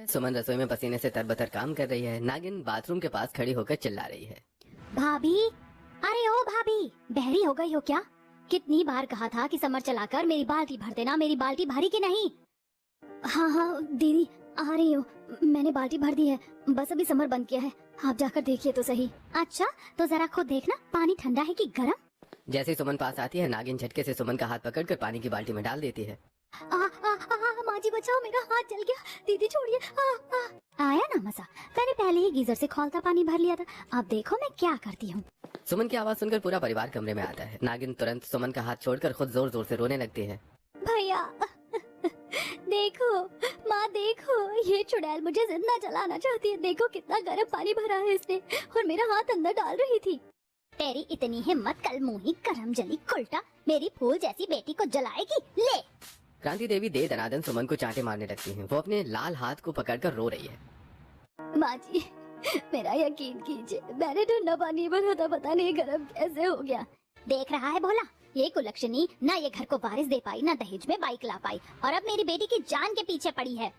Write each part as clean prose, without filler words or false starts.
है। सुमन रसोई में पसीने से तरबतर काम कर रही है। नागिन बाथरूम के पास खड़ी होकर चिल्ला रही है, भाभी, अरे ओ भाभी, बहरी हो गई हो क्या? कितनी बार कहा था कि समर चलाकर मेरी बाल्टी भर देना, मेरी बाल्टी भरी कि नहीं? हाँ हाँ दीदी, आ रही हूँ, मैंने बाल्टी भर दी है, बस अभी समर बंद किया है, आप जाकर देखिए तो सही। अच्छा, तो जरा खुद देखना पानी ठंडा है कि गर्म। जैसे ही सुमन पास आती है, नागिन झटके से सुमन का हाथ पकड़कर पानी की बाल्टी में डाल देती है। माँ जी बचाओ, मेरा हाथ जल गया, दीदी छोड़िए। आया ना मजा, मैंने पहले ही गीजर से खौलता पानी भर लिया था, अब देखो मैं क्या करती हूँ। सुमन की आवाज सुनकर पूरा परिवार कमरे में आता है। नागिन तुरंत सुमन का हाथ छोड़कर खुद जोर जोर से रोने लगती है। भैया देखो, माँ देखो, ये चुड़ैल मुझे जिंदा जलाना चाहती है, देखो कितना गर्म पानी भरा है इसने, और मेरा हाथ अंदर डाल रही थी। तेरी इतनी हिम्मत, कल मुंही करम जली कुल्टा, मेरी फूल जैसी बेटी को जलाएगी, ले। क्रांति देवी दे दनादन सुमन को चांटे मारने लगती हैं। वो अपने लाल हाथ को पकड़कर रो रही है। माँ जी, मेरा यकीन कीजिए, मैंने ठंडा पानी भरा था, पता नहीं गर्म कैसे हो गया। देख रहा है भोला, ये कुलक्षणी ना ये घर को वारिस दे पाई, ना दहेज में बाइक ला पाई, और अब मेरी बेटी की जान के पीछे पड़ी है।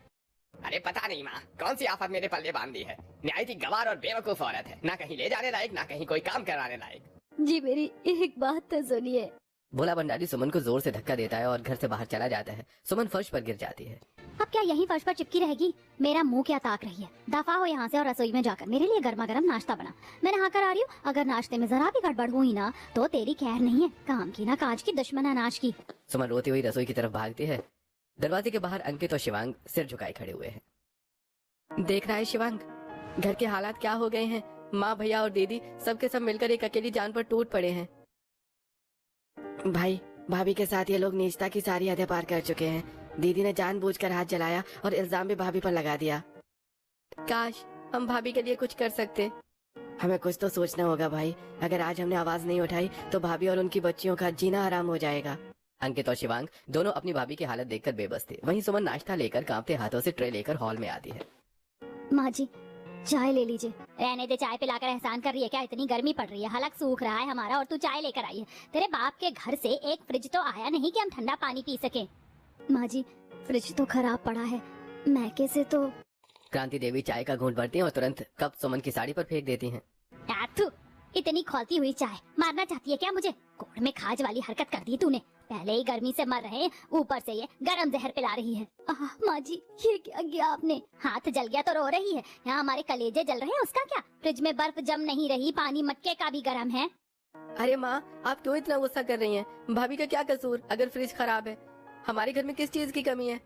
अरे पता नहीं माँ, कौन सी आफत मेरे पल्ले बांध दी है। न्याय की गवार और बेवकूफ औरत है, ना कहीं ले जाने लायक, ना कहीं कोई काम कराने लायक। जी मेरी एक बात तो सुनिए। भोला भंडारी सुमन को जोर से धक्का देता है और घर से बाहर चला जाता है। सुमन फर्श पर गिर जाती है। अब क्या यहीं फर्श पर चिपकी रहेगी? मेरा मुंह क्या ताक रही है? दफा हो यहाँ से और रसोई में जाकर मेरे लिए गर्मा गर्म नाश्ता बना, मैं नहा कर आ रही हूँ। अगर नाश्ते में जरा भी गड़बड़ हुई ना तो तेरी खैर नहीं है, काम की ना काज की, दुश्मन अनाज की। सुमन रोती हुई रसोई की तरफ भागती है। दरवाजे के बाहर अंकित और शिवांग सिर झुकाए खड़े हुए हैं। देख रहा है शिवांग, घर के हालात क्या हो गए हैं। माँ, भैया और दीदी सबके सब मिलकर एक अकेली जान पर टूट पड़े हैं। भाई, भाभी के साथ ये लोग नीचता की सारी हदें पार कर चुके हैं। दीदी ने जानबूझकर हाथ जलाया और इल्जाम भी भाभी पर लगा दिया। काश हम भाभी के लिए कुछ कर सकते। हमें कुछ तो सोचना होगा भाई, अगर आज हमने आवाज नहीं उठाई तो भाभी और उनकी बच्चियों का जीना हराम हो जाएगा। अंकित और शिवांग दोनों अपनी भाभी की हालत देखकर बेबस थे। वहीं सुमन नाश्ता लेकर कांपते हाथों से ट्रे लेकर हॉल में आती है। माँ जी, चाय ले लीजिए। रहने दे, चाय पिलाकर एहसान कर रही है क्या? इतनी गर्मी पड़ रही है, हलक सूख रहा है हमारा, और तू चाय लेकर आई है। तेरे बाप के घर से एक फ्रिज तो आया नहीं कि हम ठंडा पानी पी सके। माँ जी, फ्रिज तो खराब पड़ा है, मैके से तो। क्रांति देवी चाय का घूंट भरती हैं और तुरंत कप सुमन की साड़ी पर फेंक देती हैं। इतनी खौलती हुई चाय, मारना चाहती है क्या मुझे? कोड़ में खाज वाली हरकत कर दी तूने। पहले ही गर्मी से मर रहे, ऊपर से ये गरम जहर पिला रही है। माँ जी, ये क्या किया आपने? हाथ जल गया तो रो रही है, यहाँ हमारे कलेजे जल रहे हैं, उसका क्या? फ्रिज में बर्फ जम नहीं रही, पानी मटके का भी गर्म है। अरे माँ, आप क्यों इतना गुस्सा कर रही हैं? भाभी का क्या कसूर? अगर फ्रिज खराब है, हमारे घर में किस चीज की कमी है?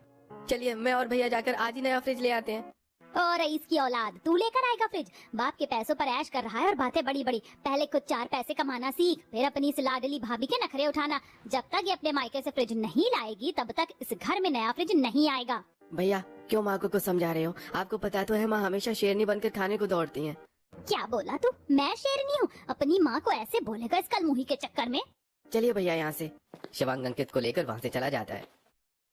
चलिए मैं और भैया जाकर आज ही नया फ्रिज ले आते हैं। और इसकी औलाद, तू लेकर आएगा फ्रिज? बाप के पैसों पर ऐश कर रहा है और बातें बड़ी बड़ी। पहले खुद 4 पैसे कमाना सीख, फिर अपनी इस लाडली भाभी के नखरे उठाना। जब तक ये अपने मायके से फ्रिज नहीं लाएगी तब तक इस घर में नया फ्रिज नहीं आएगा। भैया, क्यों माँ को कुछ समझा रहे हो? आपको पता तो है माँ हमेशा शेरनी बनकर खाने को दौड़ती हैं। क्या बोला तू? मैं शेरनी हूँ? अपनी माँ को ऐसे बोलेगा इस कलमुही के चक्कर में? चलिए भैया यहाँ से। शिवांग अंकित को लेकर वहाँ से चला जाता है।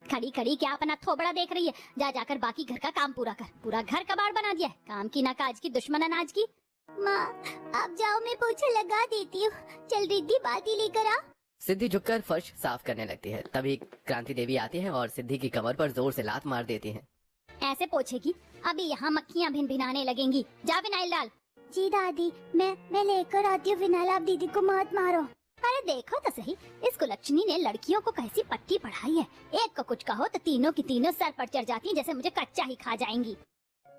खड़ी खड़ी क्या अपना थोबड़ा देख रही है? जा जाकर बाकी घर का काम पूरा कर। पूरा घर कबाड़ बना दिया है, काम की ना काज की, दुश्मन अनाज की। माँ आप जाओ, मैं पोछा लगा देती हूँ। चल रिद्धि, बाल्टी लेकर आ। सिद्धि झुककर फर्श साफ करने लगती है। तभी क्रांति देवी आती है और सिद्धि की कमर पर जोर से लात मार देती है। ऐसे पोछेगी, अभी यहाँ मक्खियाँ भिन भिनाने लगेंगी। जा फिनाइल डाल। जी दादी, मैं लेकर आती हूँ फिनाइल, आप दीदी को मत मारो। अरे देखो तो सही, इस कुलक्षणी ने लड़कियों को कैसी पट्टी पढ़ाई है। एक को कुछ कहो तो तीनों की तीनों सर पर चढ़ जाती हैं, जैसे मुझे कच्चा ही खा जाएंगी।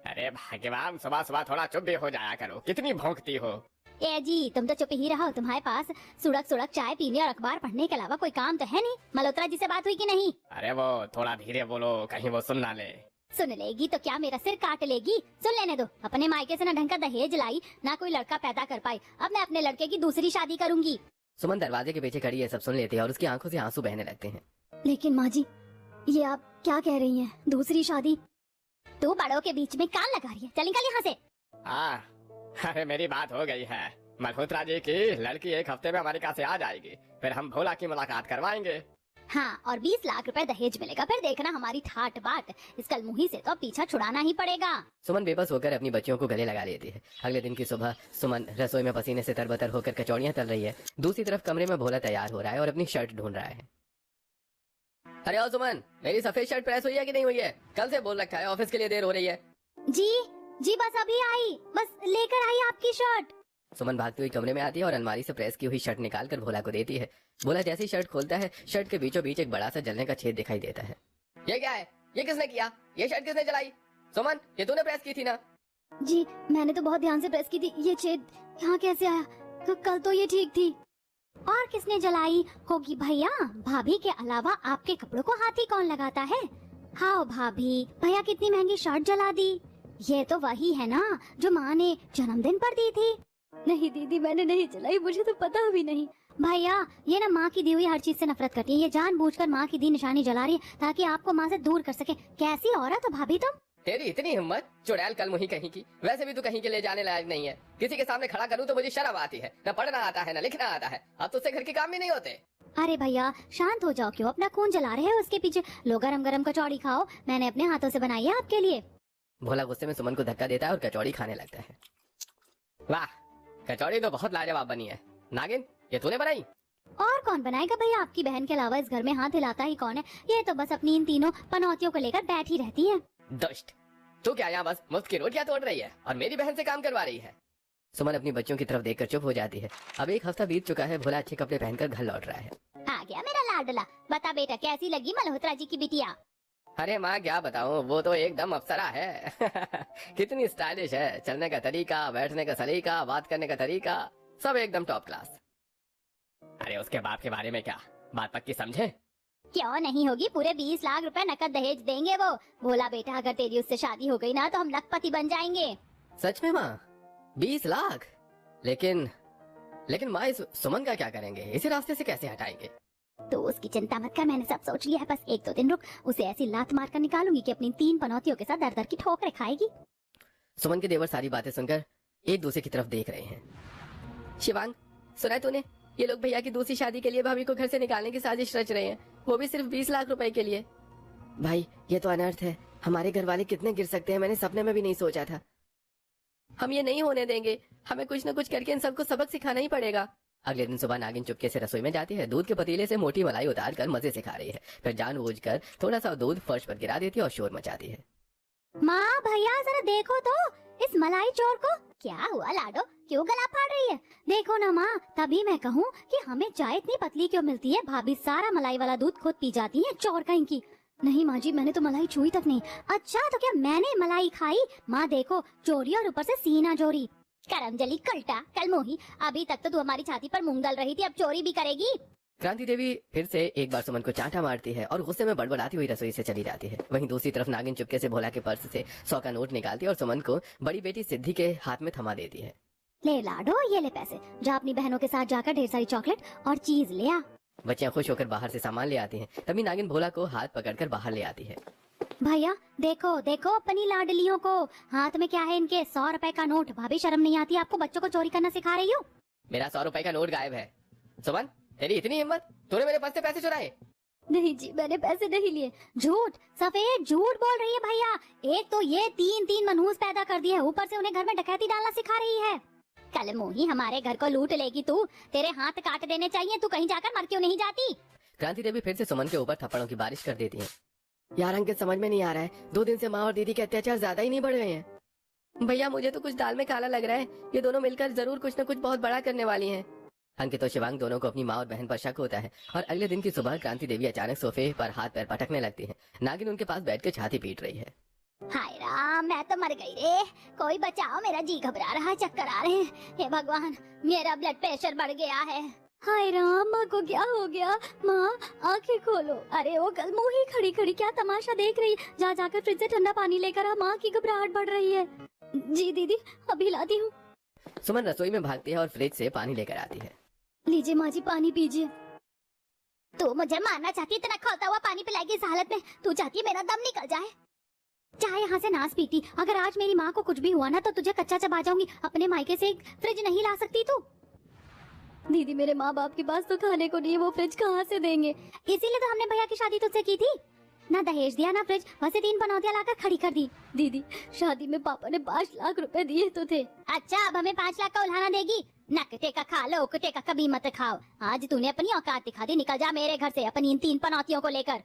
अरे भगवान, सुबह सुबह थोड़ा चुप भी हो जाया करो, कितनी भौंकती हो। ए जी, तुम तो चुप ही रहो। तुम्हारे पास सुड़क सुड़क चाय पीने और अखबार पढ़ने के अलावा कोई काम तो है नहीं। मल्होत्रा जी से बात हुई कि नहीं? अरे वो थोड़ा धीरे बोलो, कहीं वो सुन ना ले। सुन लेगी तो क्या मेरा सिर काट लेगी? सुन लेने दो। अपने मायके से न ढंग का दहेज लाई, ना कोई लड़का पैदा कर पाई। अब मैं अपने लड़के की दूसरी शादी करूंगी। सुमन दरवाजे के पीछे खड़ी ये सब सुन लेती है और उसकी आंखों से आंसू बहने लगते हैं। लेकिन माँ जी, ये आप क्या कह रही हैं? दूसरी शादी? तू बड़ों के बीच में कान लगा रही है, चल निकल यहाँ से। अरे मेरी बात हो गई है। मल्होत्रा जी की लड़की 1 हफ्ते में अमेरिका से आ जाएगी, फिर हम भोला की मुलाकात करवाएंगे। हाँ, और 20 लाख रुपए दहेज मिलेगा, फिर देखना हमारी ठाट बाट। इस कलमुही से तो पीछा छुड़ाना ही पड़ेगा। सुमन बेबस होकर अपनी बच्चियों को गले लगा लेती है। अगले दिन की सुबह सुमन रसोई में पसीने से तरबतर होकर कचौड़ियां तल रही है। दूसरी तरफ कमरे में भोला तैयार हो रहा है और अपनी शर्ट ढूंढ रहा है। अरे ओ सुमन, मेरी सफेद शर्ट प्रेस हुई है कि नहीं हुई है? कल से बोल रखा है, ऑफिस के लिए देर हो रही है। जी जी बस अभी आई, बस लेकर आई आपकी शर्ट। सुमन भागती हुई कमरे में आती है और अलमारी से प्रेस की हुई शर्ट निकालकर भोला को देती है। भोला जैसे ही शर्ट खोलता है, शर्ट के बीचों बीच एक बड़ा सा जलने का छेद दिखाई देता है। ये क्या है? ये किसने किया? ये शर्ट किसने जलाई? सुमन, ये तूने प्रेस की थी ना? जी मैंने तो बहुत ध्यान से प्रेस की थी, ये छेद यहाँ कैसे आया? कल तो ये ठीक थी। और किसने जलाई होगी भैया? भाभी के अलावा आपके कपड़ों को हाथ ही कौन लगाता है? हाँ भाभी, भैया कितनी महंगी शर्ट जला दी। ये तो वही है ना जो माँ ने जन्मदिन पर दी थी। नहीं दीदी मैंने नहीं जलाई, मुझे तो पता भी नहीं। भैया ये ना माँ की दी हुई हर चीज से नफरत करती है, ये जानबूझकर माँ की दी निशानी जला रही है ताकि आपको माँ से दूर कर सके। कैसी औरत हो भाभी तुम? तेरी इतनी हिम्मत, चुड़ैल कल मुही कहीं की। वैसे भी तू कहीं के ले जाने लायक नहीं है। किसी के सामने खड़ा करूँ तो मुझे शर्म आती है। न पढ़ना आता है, न लिखना आता है। अब तुझसे घर के काम भी नहीं होते। अरे भैया शांत हो जाओ, क्यों अपना खून जला रहे हो उसके पीछे? लो गरम गरम कचौड़ी खाओ, मैंने अपने हाथों से बनाई है आपके लिए। भोला गुस्से में सुमन को धक्का देता है और कचौड़ी खाने लगता है। वाह, कचौड़ी तो बहुत लाजवाब बनी है। नागिन, ये तूने बनाई? और कौन बनाएगा भैया? आपकी बहन के अलावा इस घर में हाथ हिलाता ही कौन है? ये तो बस अपनी इन तीनों पनौतियों को लेकर बैठी रहती है। दुष्ट, तू क्या यहाँ बस मुफ्त की रोटियां तोड़ रही है और मेरी बहन से काम करवा रही है? सुमन अपनी बच्चों की तरफ देखकर चुप हो जाती है। अब एक हफ्ता बीत चुका है। भोला अच्छे कपड़े पहनकर घर लौट रहा है। आ गया मेरा लाडला। बता बेटा कैसी लगी मल्होत्रा जी की बिटिया? अरे माँ क्या बताऊँ, वो तो एकदम अप्सरा है। कितनी स्टाइलिश है, चलने का तरीका, बैठने का सलीका, बात करने का तरीका, सब एकदम टॉप क्लास। अरे उसके बाप के बारे में क्या बात पक्की समझे? क्यों नहीं होगी, पूरे 20 लाख रुपए नकद दहेज देंगे वो। बोला बेटा अगर तेरी उससे शादी हो गई ना तो हम लखपति बन जाएंगे। सच में माँ? 20 लाख? लेकिन माँ इस सुमन का क्या करेंगे? इसी रास्ते से कैसे हटाएंगे? तो उसकी चिंता मत कर, मैंने सब सोच लिया है। बस 1-2 दिन रुक, उसे ऐसी लात मार कर निकालूंगी कि अपनी 3 पनौतियों के साथ दर दर की ठोकरें खाएगी। सुमन के देवर सारी बातें सुनकर एक दूसरे की तरफ देख रहे हैं। शिवांग, सुना तूने? ये लोग भैया की दूसरी शादी के लिए भाभी को घर से निकालने की साजिश रच रहे हैं, वो भी सिर्फ 20 लाख रुपए के लिए। भाई ये तो अनर्थ है। हमारे घर वाले कितने गिर सकते हैं, मैंने सपने में भी नहीं सोचा था। हम ये नहीं होने देंगे। हमें कुछ न कुछ करके इन सबको सबक सिखाना ही पड़ेगा। अगले दिन सुबह नागिन चुपके से रसोई में जाती है। दूध के पतीले से मोटी मलाई उतार कर मजे से खा रही है। फिर जानबूझकर थोड़ा सा दूध फर्श पर गिरा देती है और शोर मचाती है। माँ भैया जरा देखो तो इस मलाई चोर को। क्या हुआ लाडो, क्यों गला फाड़ रही है? देखो ना माँ, तभी मैं कहूँ कि हमें चाय इतनी पतली क्यों मिलती है? भाभी सारा मलाई वाला दूध खुद पी जाती है, चोर कहीं की। नहीं माँ जी, मैंने तो मलाई छुई तक नहीं। अच्छा तो क्या मैंने मलाई खाई? माँ देखो, चोरी और ऊपर से सीना चोरी। करमजली कल्टा कलमोही, अभी तक तो तू हमारी छाती पर मूंग डाल रही थी, अब चोरी भी करेगी? क्रांति देवी फिर से एक बार सुमन को चांटा मारती है और गुस्से में बड़बड़ाती हुई रसोई से चली जाती है। वहीं दूसरी तरफ नागिन चुपके से भोला के पर्स से 100 का नोट निकालती है और सुमन को बड़ी बेटी सिद्धि के हाथ में थमा देती है। ले लाडो, ये ले पैसे, जा अपनी बहनों के साथ जाकर ढेर सारी चॉकलेट और चीज ले आ। बच्चियां खुश होकर बाहर से सामान ले आती हैं। तभी नागिन भोला को हाथ पकड़कर बाहर ले आती है। भैया देखो देखो अपनी लाडलियों को, हाथ में क्या है इनके? 100 रुपए का नोट। भाभी शर्म नहीं आती आपको? बच्चों को चोरी करना सिखा रही हो? मेरा 100 रुपए का नोट गायब है। सुमन, तेरी इतनी हिम्मत, तूने मेरे पास से पैसे चुराए? नहीं जी, मैंने पैसे नहीं लिए। झूठ, सफेद झूठ बोल रही है भैया। एक तो ये 3 मनहूस पैदा कर दिए, ऊपर से उन्हें घर में डकैती डालना सिखा रही है। कल मोही हमारे घर को लूट लेगी तू, तेरे हाथ काट देने चाहिए। तू कहीं जाकर मर क्यों नहीं जाती? क्रांति देवी फिर से सुमन के ऊपर थप्पड़ों की बारिश कर देती है। यार अंकित, समझ में नहीं आ रहा है, 2 दिन से माँ और दीदी के अत्याचार ज्यादा ही नहीं बढ़ गए हैं? भैया मुझे तो कुछ दाल में काला लग रहा है। ये दोनों मिलकर जरूर कुछ न कुछ बहुत बड़ा करने वाली हैं। अंकित और शिवांग दोनों को अपनी माँ और बहन पर शक होता है और अगले दिन की सुबह क्रांति देवी अचानक सोफे पर हाथ पैर पटकने लगती है। नागिन उनके पास बैठकर छाती पीट रही है। हाय राम, मैं तो मर गई रे। कोई बचाओ, मेरा जी घबरा रहा है, चक्कर आ रहे हैं। हे भगवान, मेरा ब्लड प्रेशर बढ़ गया है। हाय राम, माँ को क्या हो गया? माँ आंखें खोलो। अरे वो कल मुँह ही खड़ी खड़ी क्या तमाशा देख रही? जा जाकर फ्रिज से ठंडा पानी लेकर आ, माँ की घबराहट बढ़ रही है। जी दीदी, अभी लाती हूँ। सुमन रसोई में भागती है और फ्रिज से पानी लेकर आती है। लीजिए माँ जी, पानी पीजिए। तू मुझे मारना चाहती है? इतना खौलता हुआ पानी पिलाएगी इस हालत में? तू चाहती है मेरा दम निकल जाए? चाहे यहाँ से नाश पीती। अगर आज मेरी माँ को कुछ भी हुआ ना तो तुझे कच्चा चबा जाऊंगी। अपने मायके से एक फ्रिज नहीं ला सकती तू? दीदी मेरे माँ बाप के पास तो खाने को नहीं है, वो फ्रिज कहाँ से देंगे? इसीलिए तो हमने भैया की शादी तुझसे की थी। ना दहेज दिया ना फ्रिज, वैसे 3 पनौतियाँ लाकर खड़ी कर दी। दीदी शादी में पापा ने 5 लाख रुपए दिए तो थे। अच्छा अब हमें 5 लाख का उल्हाना देगी? नकटे का खा लो, उकटे का कभी मत खाओ। आज तूने अपनी औकात दिखा दी, निकल जा मेरे घर से अपनी इन 3 पनौतियों को लेकर।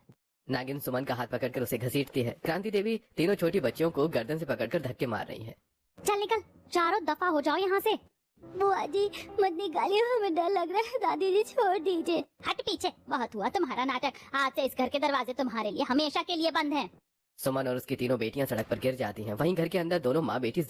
नागिन सुमन का हाथ पकड़कर उसे घसीटती है। क्रांति देवी तीनों छोटी बच्चियों को गर्दन से पकड़कर धक्के मार रही है। चल निकल, चारों दफा हो जाओ यहाँ से। बुआ जी मत निकालिए, हमें डर लग रहा है। दादी जी छोड़ दीजिए। हट पीछे, बहुत हुआ तुम्हारा नाटक। आज से इस घर के दरवाजे तुम्हारे लिए हमेशा के लिए बंद हैं। सुमन और उसकी तीनों बेटियां सड़क पर गिर जाती हैं। वहीं घर के अंदर दोनों माँ बेटी